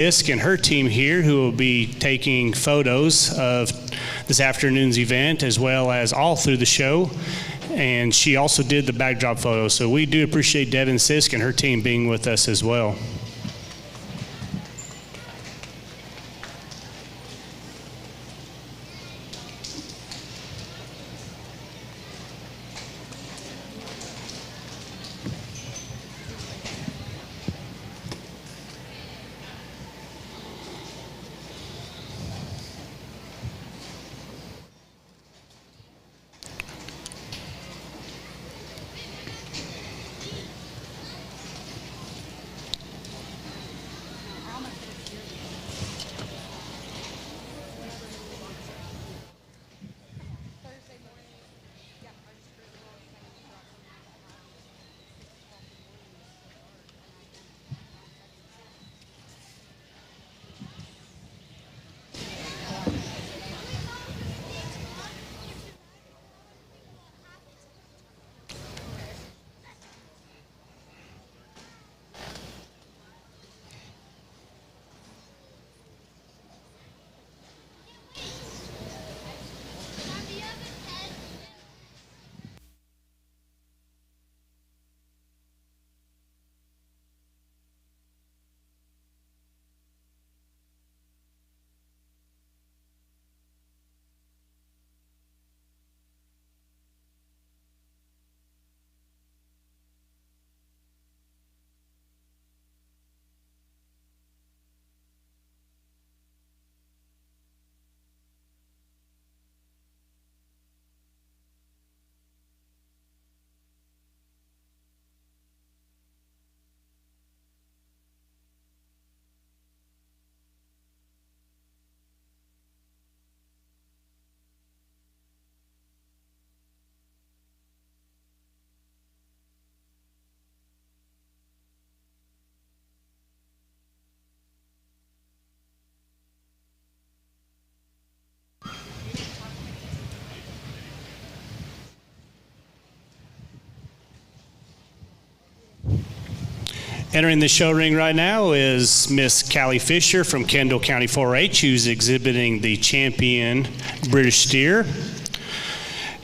Isk and her team here who will be taking photos of this afternoon's event as well as all through the show. And she also did the backdrop photo. So we do appreciate Devin Sisk and her team being with us as well. Entering the show ring right now is Miss Callie Fisher from Kendall County 4-H, who's exhibiting the champion British steer.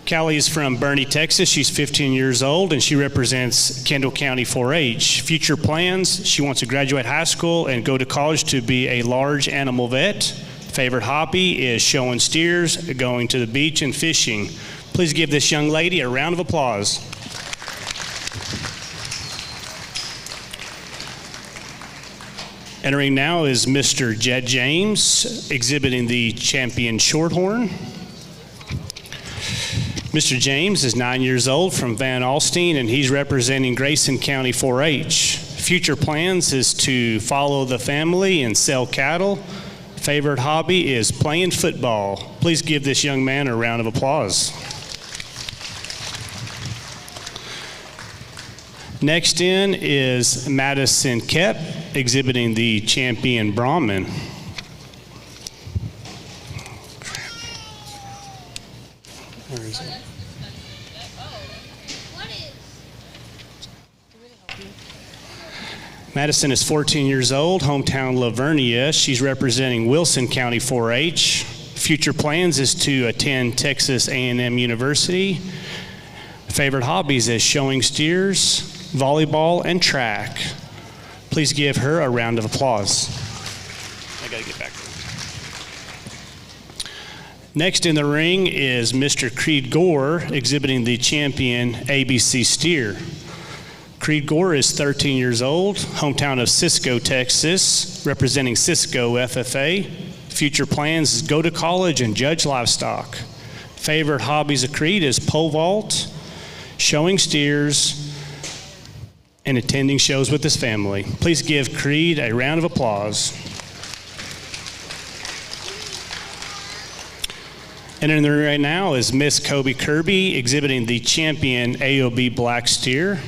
Callie is from Boerne, Texas. She's 15 years old, and she represents Kendall County 4-H. Future plans, she wants to graduate high school and go to college to be a large animal vet. Favorite hobby is showing steers, going to the beach, and fishing. Please give this young lady a round of applause. Entering now is Mr. Jed James, exhibiting the champion Shorthorn. Mr. James is 9 years old from Van Alstyne, and he's representing Grayson County 4-H. Future plans is to follow the family and sell cattle. Favorite hobby is playing football. Please give this young man a round of applause. Next in is Madison Kep, exhibiting the champion Brahman. Where is it? Madison is 14 years old, hometown Lavernia. She's representing Wilson County 4-H. Future plans is to attend Texas A&M University. Favorite hobbies is showing steers, volleyball, and track. Please give her a round of applause. I gotta get back there. Next in the ring is Mr. Creed Gore, exhibiting the champion ABC steer. Creed Gore is 13 years old, hometown of Cisco, Texas, representing Cisco FFA. Future plans is go to college and judge livestock. Favorite hobbies of Creed is pole vault, showing steers, and attending shows with his family. Please give Creed a round of applause. And in the ring right now is Miss Kobe Kirby, exhibiting the champion AOB black steer.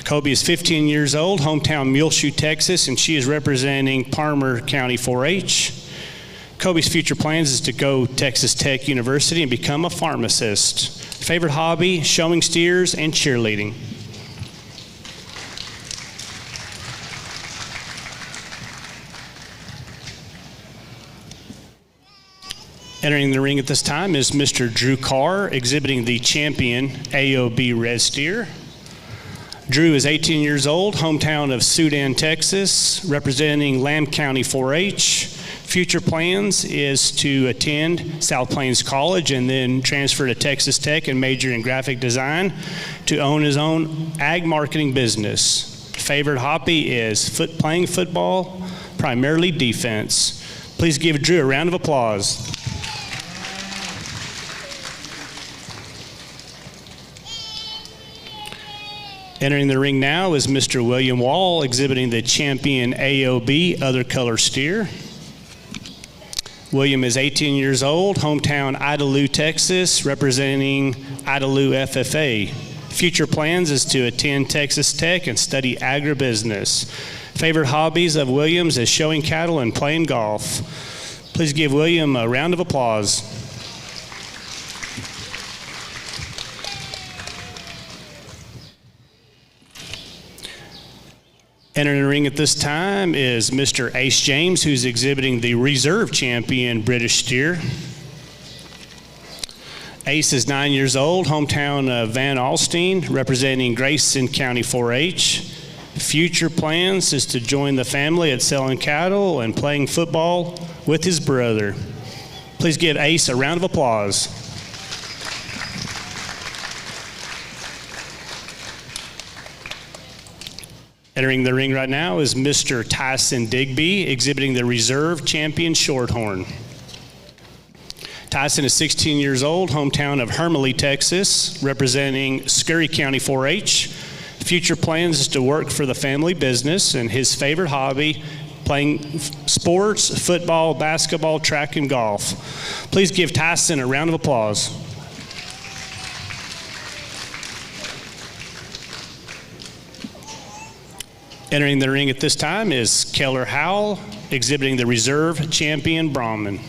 Kobe is 15 years old, hometown Muleshoe, Texas, and she is representing Palmer County 4-H. Kobe's future plans is to go Texas Tech University and become a pharmacist. Favorite hobby, showing steers and cheerleading. Entering the ring at this time is Mr. Drew Carr, exhibiting the champion AOB Red Steer. Drew is 18 years old, hometown of Sudan, Texas, representing Lamb County 4-H. Future plans is to attend South Plains College and then transfer to Texas Tech and major in graphic design to own his own ag marketing business. Favorite hobby is playing football, primarily defense. Please give Drew a round of applause. Entering the ring now is Mr. William Wall, exhibiting the champion AOB Other Color Steer. William is 18 years old, hometown Idalou, Texas, representing Idalou FFA. Future plans is to attend Texas Tech and study agribusiness. Favorite hobbies of Williams is showing cattle and playing golf. Please give William a round of applause. Entering the ring at this time is Mr. Ace James, who's exhibiting the reserve champion British Steer. Ace is 9 years old, hometown of Van Alstyne, representing Grayson County 4-H. Future plans is to join the family at selling cattle and playing football with his brother. Please give Ace a round of applause. Entering the ring right now is Mr. Tyson Digby, exhibiting the reserve champion Shorthorn. Tyson is 16 years old, hometown of Hermely, Texas, representing Scurry County 4-H. Future plans is to work for the family business, and his favorite hobby, playing sports, football, basketball, track, and golf. Please give Tyson a round of applause. Entering the ring at this time is Keller Howell, exhibiting the reserve champion Brahman.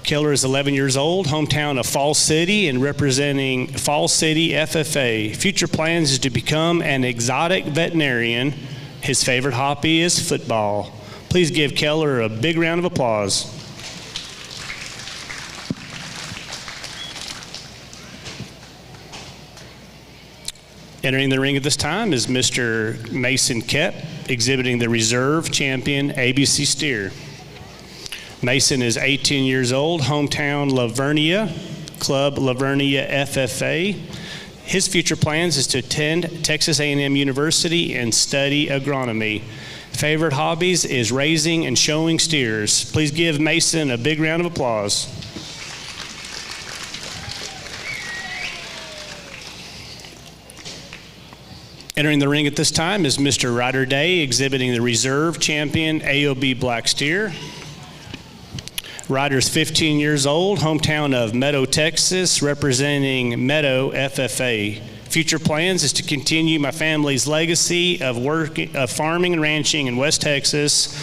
Keller is 11 years old, hometown of Fall City, and representing Fall City FFA. Future plans is to become an exotic veterinarian. His favorite hobby is football. Please give Keller a big round of applause. Entering the ring at this time is Mr. Mason Kep, exhibiting the reserve champion ABC Steer. Mason is 18 years old, hometown Lavernia, Club Lavernia FFA. His future plans is to attend Texas A&M University and study agronomy. Favorite hobbies is raising and showing steers. Please give Mason a big round of applause. Entering the ring at this time is Mr. Ryder Day, exhibiting the reserve champion AOB Black Steer. Ryder's 15 years old, hometown of Meadow, Texas, representing Meadow FFA. Future plans is to continue my family's legacy of farming and ranching in West Texas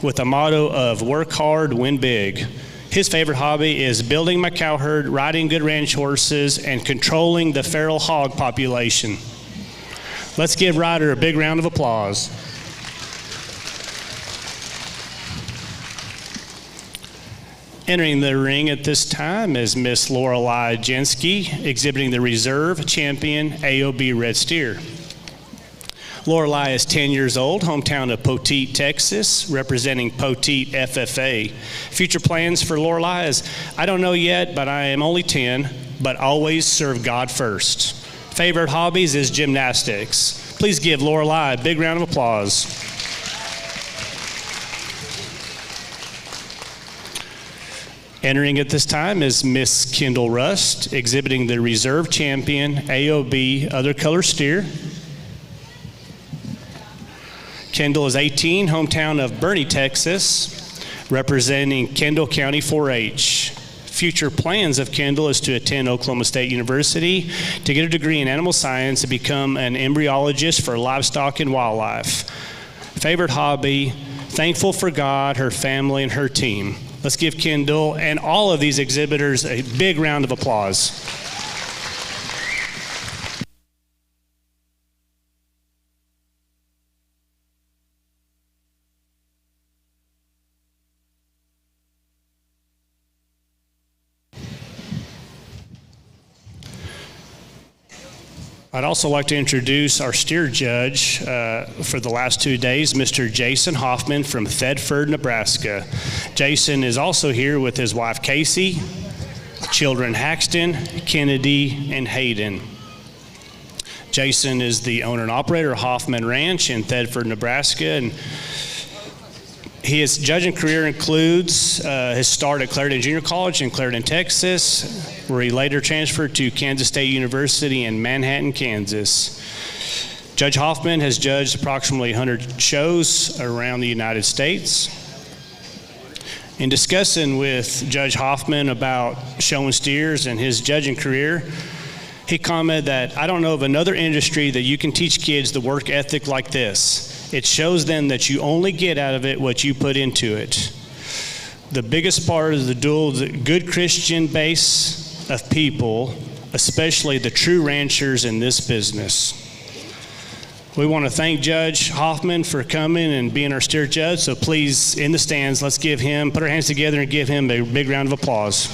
with a motto of work hard, win big. His favorite hobby is building my cow herd, riding good ranch horses, and controlling the feral hog population. Let's give Ryder a big round of applause. Entering the ring at this time is Miss Lorelei Jensky, exhibiting the reserve champion AOB Red Steer. Lorelei is 10 years old, hometown of Poteet, Texas, representing Poteet FFA. Future plans for Lorelei is, I don't know yet, but I am only 10, but always serve God first. Favorite hobbies is gymnastics. Please give Lorelei a big round of applause. Entering at this time is Miss Kendall Rust, exhibiting the reserve champion AOB Other Color Steer. Kendall is 18, hometown of Bernie, Texas, representing Kendall County 4-H. Future plans of Kendall is to attend Oklahoma State University to get a degree in animal science and become an embryologist for livestock and wildlife. Favorite hobby, thankful for God, her family, and her team. Let's give Kendall and all of these exhibitors a big round of applause. I'd also like to introduce our steer judge for the last 2 days, Mr. Jason Hoffman from Thedford, Nebraska. Jason is also here with his wife, Casey, children Haxton, Kennedy, and Hayden. Jason is the owner and operator of Hoffman Ranch in Thedford, Nebraska, and his judging career includes his start at Clarendon Junior College in Clarendon, Texas, where he later transferred to Kansas State University in Manhattan, Kansas. Judge Hoffman has judged approximately 100 shows around the United States. In discussing with Judge Hoffman about showing steers and his judging career, he commented that, "I don't know of another industry that you can teach kids the work ethic like this. It shows them that you only get out of it what you put into it. The biggest part is the good Christian base of people, especially the true ranchers in this business." We want to thank Judge Hoffman for coming and being our steer judge. So please, in the stands, let's put our hands together and give him a big round of applause.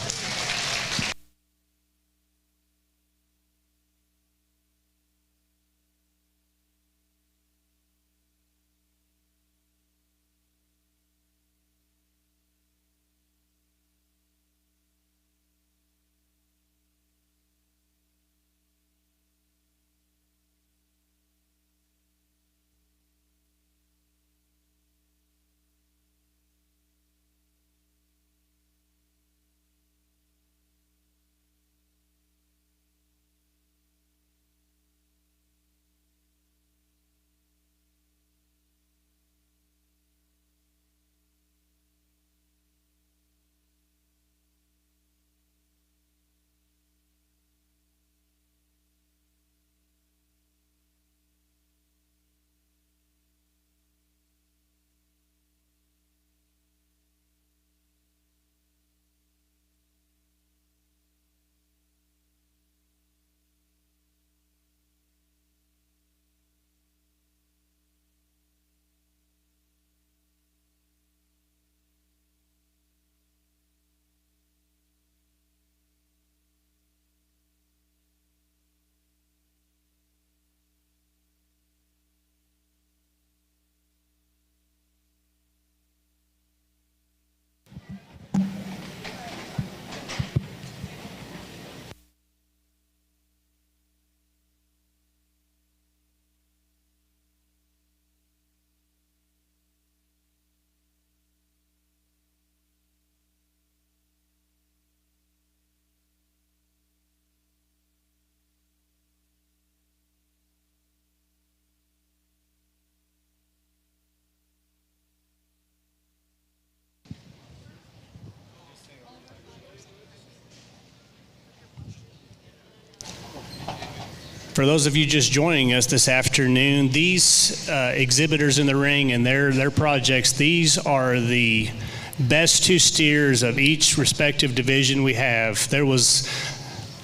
For those of you just joining us this afternoon, these exhibitors in the ring and their projects, these are the best 2 steers of each respective division we have. There was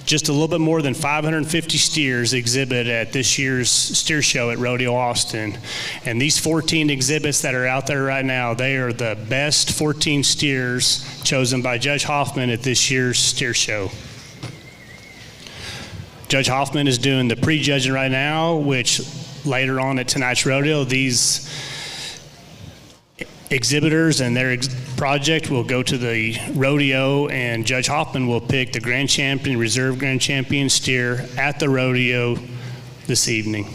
just a little bit more than 550 steers exhibited at this year's steer show at Rodeo Austin. And these 14 exhibits that are out there right now, they are the best 14 steers chosen by Judge Hoffman at this year's steer show. Judge Hoffman is doing the pre-judging right now, which later on at tonight's rodeo, these exhibitors and their project will go to the rodeo, and Judge Hoffman will pick the grand champion, reserve grand champion steer at the rodeo this evening.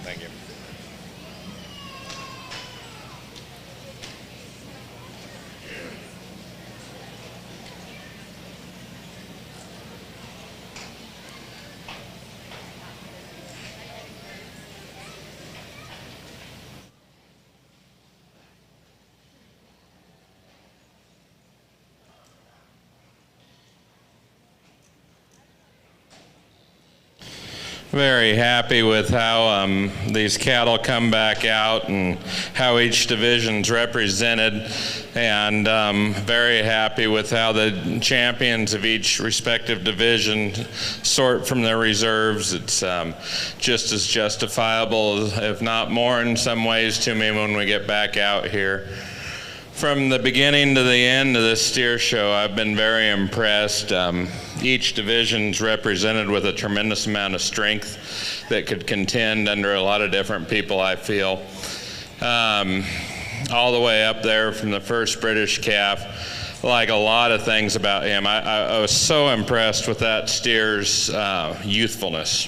Thank you. Very happy with how these cattle come back out and how each division's represented, and very happy with how the champions of each respective division sort from their reserves. It's just as justifiable, if not more in some ways, to me when we get back out here. From the beginning to the end of this steer show, I've been very impressed. Each division's represented with a tremendous amount of strength that could contend under a lot of different people, I feel. All the way up there from the first British calf, like a lot of things about him. I was so impressed with that steer's youthfulness.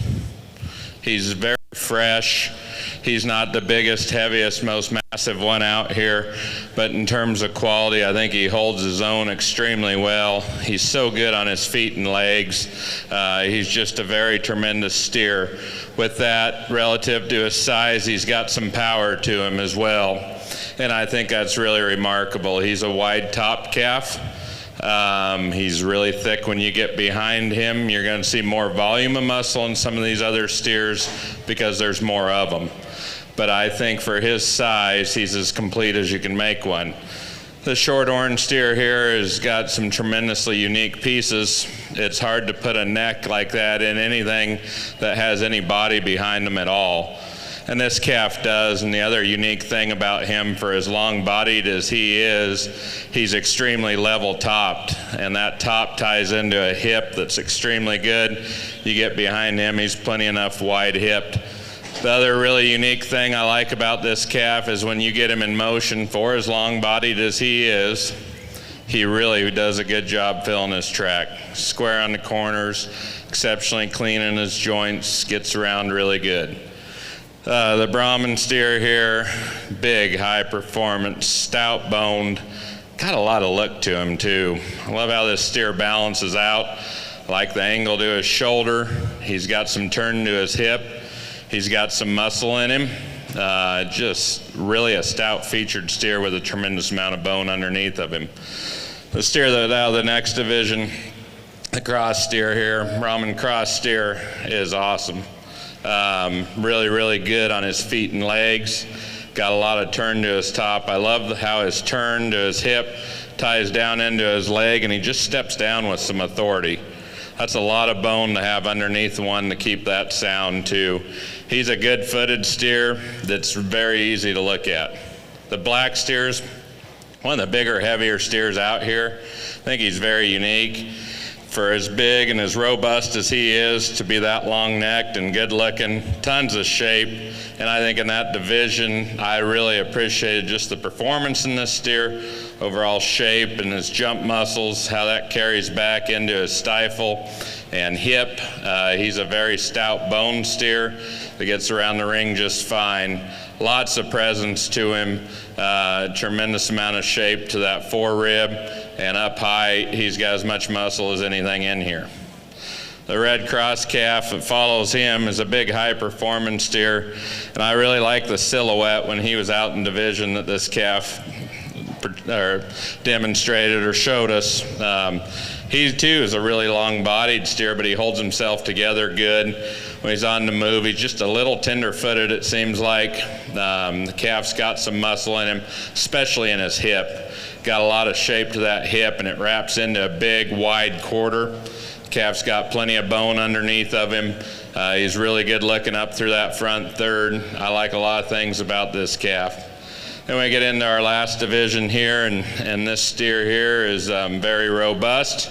He's very fresh. He's not the biggest, heaviest, most massive one out here, but in terms of quality, I think he holds his own extremely well. He's so good on his feet and legs. He's just a very tremendous steer. With that, relative to his size, he's got some power to him as well, and I think that's really remarkable. He's a wide top calf. He's really thick. When you get behind him, you're going to see more volume of muscle in some of these other steers because there's more of them. But I think for his size, he's as complete as you can make one. The short orange steer here has got some tremendously unique pieces. It's hard to put a neck like that in anything that has any body behind him at all. And this calf does, and the other unique thing about him, for as long-bodied as he is, he's extremely level-topped, and that top ties into a hip that's extremely good. You get behind him, he's plenty enough wide-hipped. The other really unique thing I like about this calf is when you get him in motion, for as long-bodied as he is, he really does a good job filling his track. Square on the corners, exceptionally clean in his joints, gets around really good. The Brahman steer here, big, high performance, stout boned, got a lot of look to him too. I love how this steer balances out. I like the angle to his shoulder. He's got some turn to his hip. He's got some muscle in him. Just really a stout featured steer with a tremendous amount of bone underneath of him. The steer that out of the next division, the cross steer here, Brahman cross steer, is awesome. Really, really good on his feet and legs. Got a lot of turn to his top. I love how his turn to his hip ties down into his leg, and he just steps down with some authority. That's a lot of bone to have underneath one to keep that sound too. He's a good-footed steer that's very easy to look at. The black steer's one of the bigger, heavier steers out here. I think he's very unique. For as big and as robust as he is, to be that long-necked and good-looking, tons of shape. And I think in that division, I really appreciated just the performance in this steer, overall shape and his jump muscles, how that carries back into his stifle and hip. He's a very stout bone steer that gets around the ring just fine. Lots of presence to him, tremendous amount of shape to that forerib, and up high, he's got as much muscle as anything in here. The red cross calf that follows him is a big high-performance steer, and I really like the silhouette when he was out in division that this calf demonstrated or showed us. He too is a really long-bodied steer, but he holds himself together good. When he's on the move, he's just a little tender-footed, it seems like. The calf's got some muscle in him, especially in his hip. Got a lot of shape to that hip, and it wraps into a big, wide quarter. Calf's got plenty of bone underneath of him. He's really good looking up through that front third. I like a lot of things about this calf. Then we get into our last division here, and this steer here is very robust.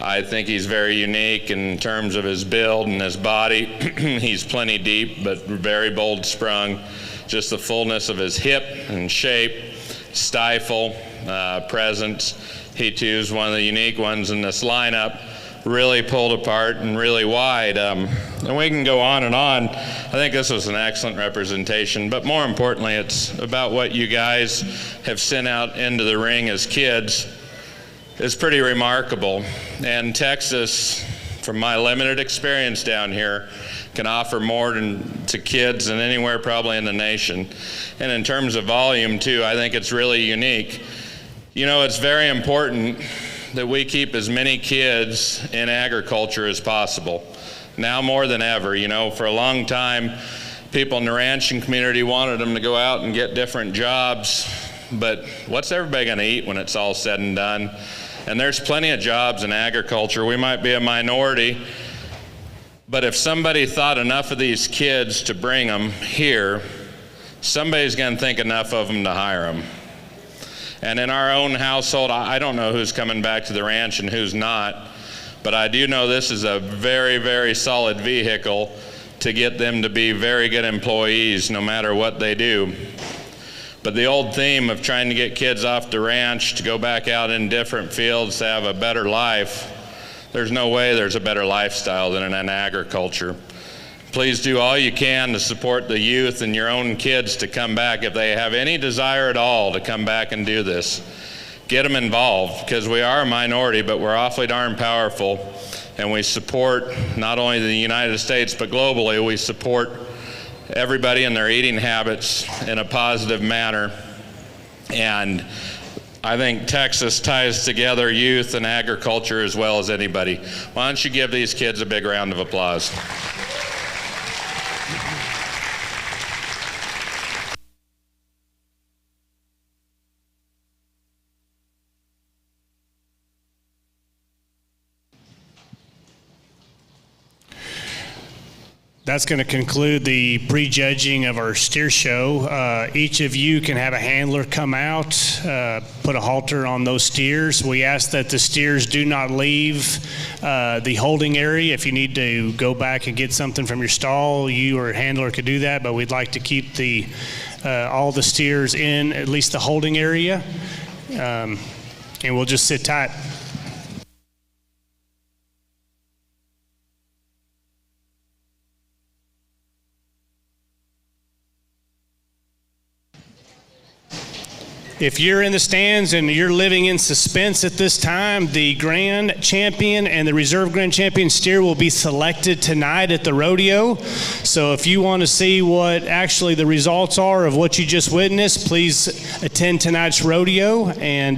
I think he's very unique in terms of his build and his body. He's plenty deep, but very bold sprung. Just the fullness of his hip and shape, stifle, presence. He too is one of the unique ones in this lineup. really pulled apart and really wide. And we can go on and on. I think this was an excellent representation, but more importantly, it's about what you guys have sent out into the ring as kids. It's pretty remarkable. And Texas, from my limited experience down here, can offer more to kids than anywhere probably in the nation. And in terms of volume too, I think it's really unique. You know, it's very important that we keep as many kids in agriculture as possible. Now more than ever, you know, for a long time, people in the ranching community wanted them to go out and get different jobs, but what's everybody gonna eat when it's all said and done? And there's plenty of jobs in agriculture. We might be a minority, but if somebody thought enough of these kids to bring them here, somebody's gonna think enough of them to hire them. And in our own household, I don't know who's coming back to the ranch and who's not, but I do know this is a very, very solid vehicle to get them to be very good employees no matter what they do. But the old theme of trying to get kids off the ranch to go back out in different fields to have a better life, there's no way there's a better lifestyle than in agriculture. Please do all you can to support the youth and your own kids to come back if they have any desire at all to come back and do this. Get them involved, because we are a minority, but we're awfully darn powerful, and we support not only the United States, but globally, we support everybody in their eating habits in a positive manner. And I think Texas ties together youth and agriculture as well as anybody. Why don't you give these kids a big round of applause? That's going to conclude the prejudging of our steer show. Each of you can have a handler come out, put a halter on those steers. We ask that the steers do not leave the holding area. If you need to go back and get something from your stall, you or a handler could do that, but we'd like to keep all the steers in at least the holding area, and we'll just sit tight. If you're in the stands and you're living in suspense at this time, the grand champion and the reserve grand champion steer will be selected tonight at the rodeo. So if you want to see what actually the results are of what you just witnessed, please attend tonight's rodeo, and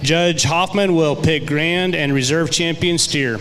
Judge Hoffman will pick grand and reserve champion steer.